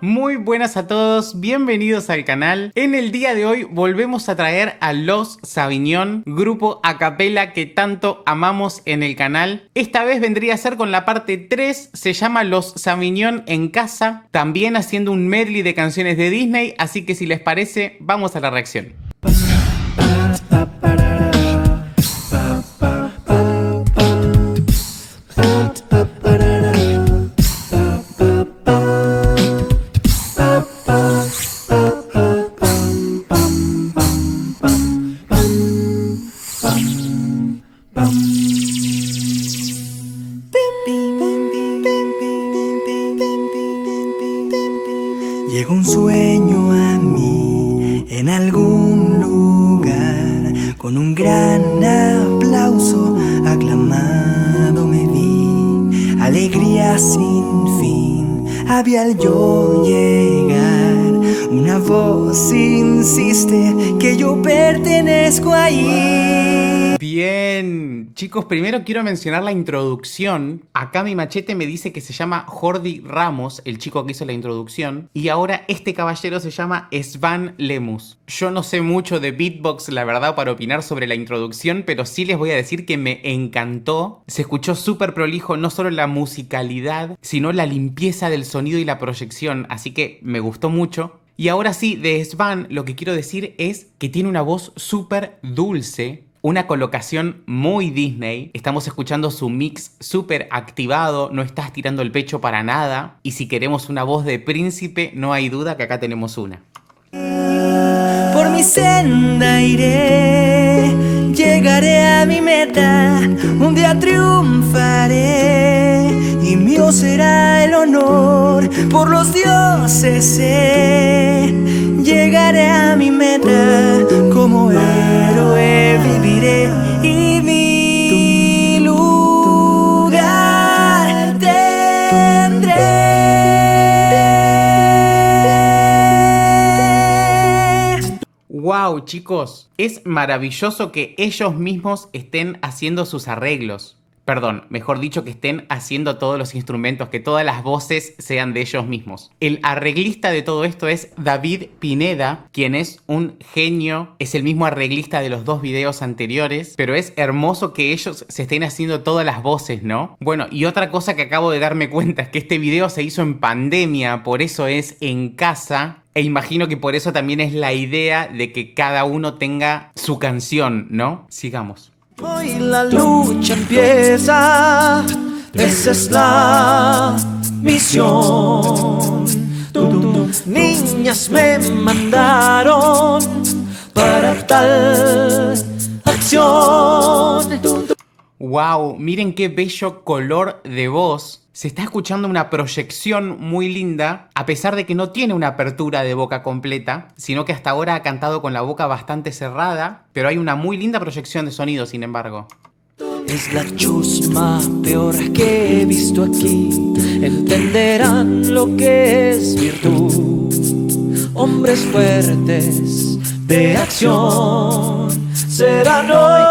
Muy buenas a todos, bienvenidos al canal. En el día de hoy volvemos a traer a Los Saviñón, grupo a capela que tanto amamos en el canal. Esta vez vendría a ser con la parte 3, se llama Los Saviñón en casa, también haciendo un medley de canciones de Disney, así que si les parece, vamos a la reacción. Llegó un sueño a mí en algún lugar, con un gran aplauso aclamado me vi, alegría sin fin, había al yo llegar, una voz insiste que yo pertenezco ahí. Bien, chicos, primero quiero mencionar la introducción. Acá mi machete me dice que se llama Jordi Ramos, el chico que hizo la introducción. Y ahora este caballero se llama Svan Lemus. Yo no sé mucho de beatbox, la verdad, para opinar sobre la introducción, pero sí les voy a decir que me encantó. Se escuchó súper prolijo, no solo la musicalidad, sino la limpieza del sonido y la proyección. Así que me gustó mucho. Y ahora sí, de Svan lo que quiero decir es que tiene una voz súper dulce. Una colocación muy Disney, estamos escuchando su mix súper activado, no estás tirando el pecho para nada. Y si queremos una voz de príncipe, no hay duda que acá tenemos una. Por mi senda iré, llegaré a mi meta, un día triunfaré y mío será el honor, por los dioses sé, llegaré a mi meta, como héroe viviré y mi lugar tendré. ¡Wow, chicos! Es maravilloso que ellos mismos estén haciendo sus arreglos. Perdón, mejor dicho, que estén haciendo todos los instrumentos, que todas las voces sean de ellos mismos. El arreglista de todo esto es David Pineda, quien es un genio, es el mismo arreglista de los dos videos anteriores, pero es hermoso que ellos se estén haciendo todas las voces, ¿no? Bueno, y otra cosa que acabo de darme cuenta es que este video se hizo en pandemia, por eso es en casa. E imagino que por eso también es la idea de que cada uno tenga su canción, ¿no? Sigamos. Hoy la lucha empieza, esa es la misión. Niñas me mandaron para tal acción. Wow, miren qué bello color de voz. Se está escuchando una proyección muy linda, a pesar de que no tiene una apertura de boca completa, sino que hasta ahora ha cantado con la boca bastante cerrada, pero hay una muy linda proyección de sonido, sin embargo. Es la chusma peor que he visto aquí, entenderán lo que es virtud. Hombres fuertes de acción serán hoy.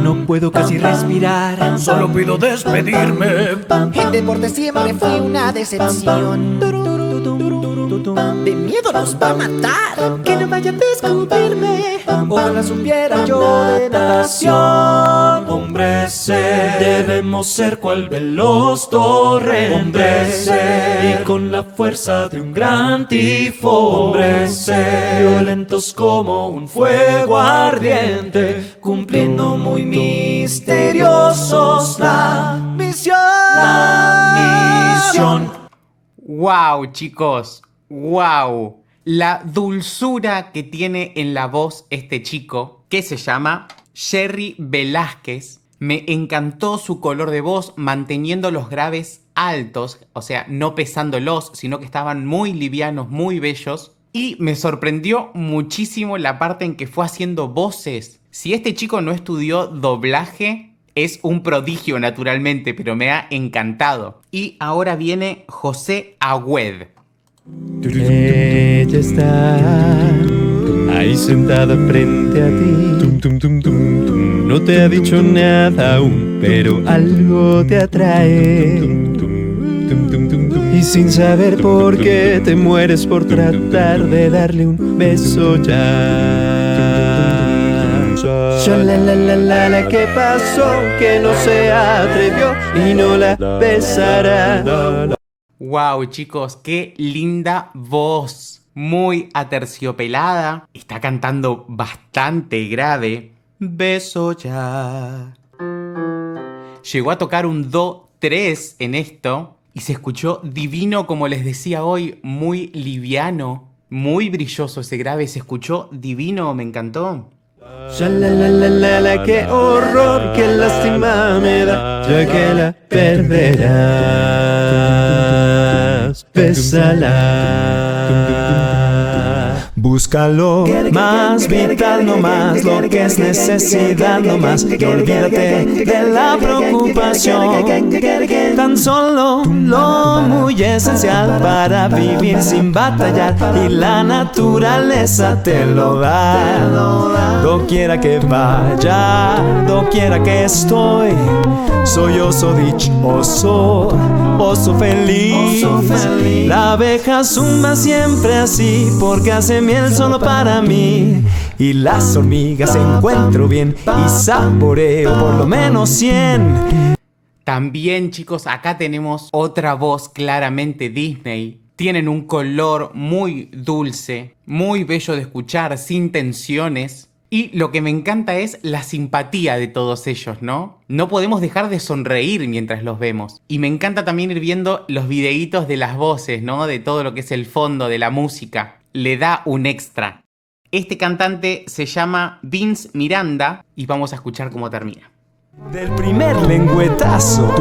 No puedo casi respirar, solo pido despedirme. El deporte siempre fue una decepción. De miedo nos va a matar. Que no vaya a descubrirme. Ojalá supiera yo de natación. Hombre ser, debemos ser cual veloz torrente. Hombre ser, y con la fuerza de un gran tifón. Hombre ser, violentos como un fuego ardiente, cumpliendo muy misteriosos la misión. La misión. Wow, chicos, wow. La dulzura que tiene en la voz este chico, que se llama Jerry Velázquez. Me encantó su color de voz, manteniendo los graves altos, o sea, no pesándolos, sino que estaban muy livianos, muy bellos. Y me sorprendió muchísimo la parte en que fue haciendo voces. Si este chico no estudió doblaje, es un prodigio naturalmente, pero me ha encantado. Y ahora viene José Agüed. Ella está ahí sentada frente a ti. Tum, tum, tum, tum, tum. No te ha dicho nada aún, pero algo te atrae. Tum, tum, tum, tum, tum, tum. Y sin saber por qué te mueres por tratar de darle un beso ya. Shalalala, ¿qué pasó? Que no se atrevió y no la besará. Wow, chicos, qué linda voz. Muy aterciopelada. Está cantando bastante grave. Beso ya. Llegó a tocar un do 3 en esto y se escuchó divino, como les decía hoy, muy liviano, muy brilloso ese grave, se escuchó divino, me encantó. Shalalala, qué horror, qué lástima me da, ya que la perderás. Bésala. Búscalo más vital, no más lo que es necesidad, no más. Y olvídate de la preocupación. Tan solo lo muy esencial para vivir sin batallar, y la naturaleza te lo da. Doquiera que vaya, doquiera que estoy, soy oso dichoso, oso feliz. La abeja zumba siempre así, porque hace miel solo para mí. Y las hormigas encuentro bien y saboreo por lo menos 100. También, chicos, acá tenemos otra voz claramente Disney. Tienen un color muy dulce, muy bello de escuchar, sin tensiones. Y lo que me encanta es la simpatía de todos ellos, ¿no? No podemos dejar de sonreír mientras los vemos. Y me encanta también ir viendo los videitos de las voces, ¿no? De todo lo que es el fondo, de la música. Le da un extra. Este cantante se llama Vince Miranda y vamos a escuchar cómo termina. Del primer lengüetazo,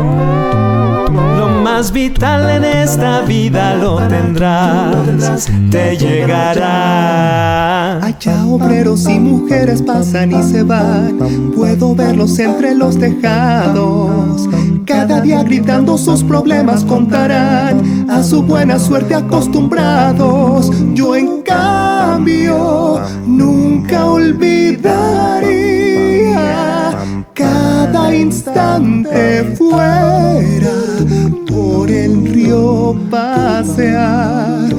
lo más vital en esta vida lo tendrás, te llegará. Allá obreros y mujeres pasan y se van, puedo verlos entre los tejados. Cada día gritando sus problemas contarán, a su buena suerte acostumbrados. Yo en cambio nunca olvidaría cada instante fuera por el río pasear.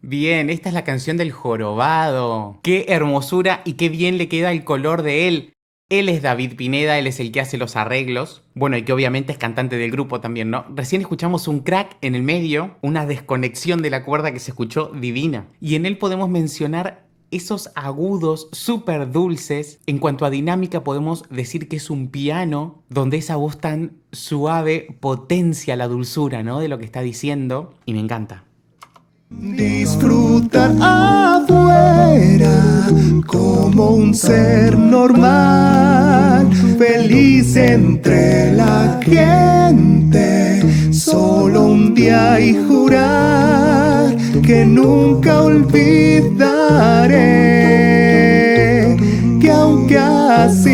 Bien, esta es la canción del jorobado. Qué hermosura y qué bien le queda el color de él. Él es David Pineda, él es el que hace los arreglos. Bueno, y que obviamente es cantante del grupo también, ¿no? Recién escuchamos un crack en el medio, una desconexión de la cuerda que se escuchó divina. Y en él podemos mencionar esos agudos súper dulces. En cuanto a dinámica, podemos decir que es un piano donde esa voz tan suave potencia la dulzura, ¿no? De lo que está diciendo. Y me encanta. Disfrutar afuera como un ser normal, feliz entre la gente, solo un día y jurar que nunca olvidaré que aunque así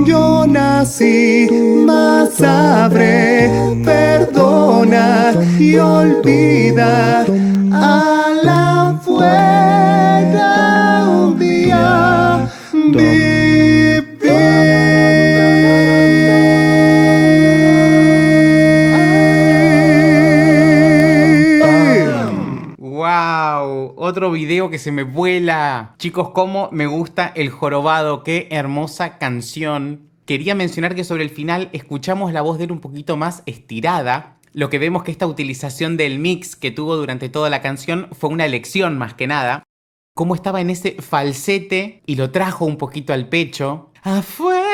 yo nací, más sabré perdonar y olvidar a la fuera un día vivir. ¡Wow! Otro video que se me vuela. Chicos, cómo me gusta El Jorobado. Qué hermosa canción. Quería mencionar que sobre el final escuchamos la voz de él un poquito más estirada. Lo que vemos que esta utilización del mix que tuvo durante toda la canción fue una elección más que nada. Cómo estaba en ese falsete y lo trajo un poquito al pecho. Afuera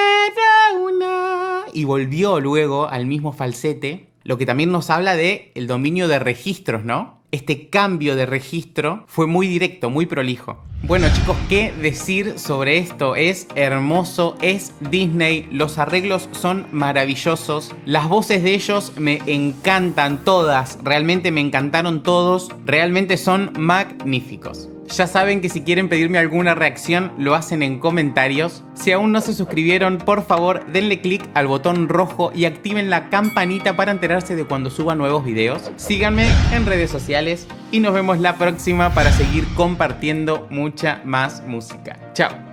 una... Y volvió luego al mismo falsete. Lo que también nos habla de el dominio de registros, ¿no? Este cambio de registro fue muy directo, muy prolijo. Bueno, chicos, ¿qué decir sobre esto? Es hermoso, es Disney, los arreglos son maravillosos, las voces de ellos me encantan todas, realmente me encantaron todos, realmente son magníficos. Ya saben que si quieren pedirme alguna reacción, lo hacen en comentarios. Si aún no se suscribieron, por favor, denle click al botón rojo y activen la campanita para enterarse de cuando suba nuevos videos. Síganme en redes sociales y nos vemos la próxima para seguir compartiendo mucha más música. Chao.